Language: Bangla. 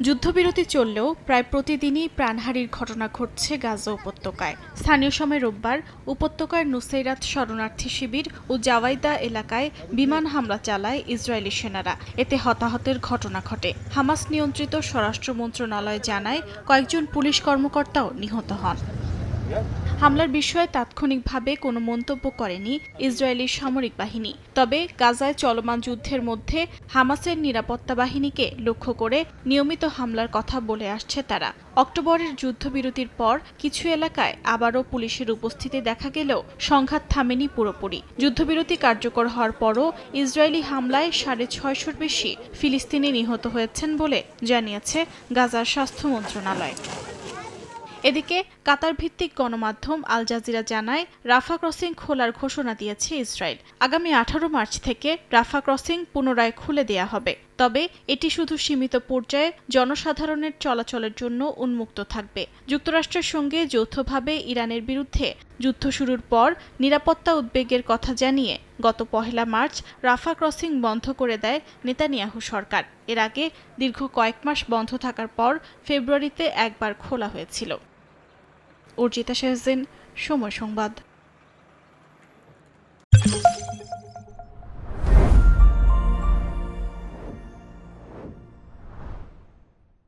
যুদ্ধবিরতি চললেও প্রায় প্রতিদিনই প্রাণহানির ঘটনা ঘটছে গাজা উপত্যকায়। স্থানীয় সময় রোববার উপত্যকার নুসেইরাত শরণার্থী শিবির ও জাওয়াইদা এলাকায় বিমান হামলা চালায় ইসরায়েলি সেনারা। এতে হতাহতের ঘটনা ঘটে। হামাস নিয়ন্ত্রিত স্বরাষ্ট্র মন্ত্রণালয় জানায় কয়েকজন পুলিশ কর্মকর্তাও নিহত হন। হামলার বিষয়ে তাৎক্ষণিকভাবে কোনো মন্তব্য করেনি ইসরায়েলি সামরিক বাহিনী। তবে গাজায় চলমান যুদ্ধের মধ্যে হামাসের নিরাপত্তা বাহিনীকে লক্ষ্য করে নিয়মিত হামলার কথা বলে আসছে তারা। অক্টোবরের যুদ্ধবিরতির পর কিছু এলাকায় আবারও পুলিশের উপস্থিতি দেখা গেলেও সংঘাত থামেনি পুরোপুরি। যুদ্ধবিরতি কার্যকর হওয়ার পরও ইসরায়েলি হামলায় 650-র বেশি ফিলিস্তিনি নিহত হয়েছেন বলে জানিয়েছে গাজার স্বাস্থ্য মন্ত্রণালয়। এদিকে কাতার ভিত্তিক গণমাধ্যম আল জাজিরা জানায় রাফা ক্রসিং খোলার ঘোষণা দিয়েছে ইসরায়েল। আগামী 18 মার্চ থেকে রাফা ক্রসিং পুনরায় খুলে দেয়া হবে। তবে এটি শুধু সীমিত পর্যায়ে জনসাধারণের চলাচলের জন্য উন্মুক্ত থাকবে। যুক্তরাষ্ট্রের সঙ্গে যৌথভাবে ইরানের বিরুদ্ধে যুদ্ধ শুরুর পর নিরাপত্তা উদ্বেগের কথা জানিয়ে গত 1 মার্চ রাফা ক্রসিং বন্ধ করে দেয় নেতানিয়াহু সরকার। এর আগে দীর্ঘ কয়েক মাস বন্ধ থাকার পর ফেব্রুয়ারিতে একবার খোলা হয়েছিল। অর্জিতা শাহজিন, সময় সংবাদ।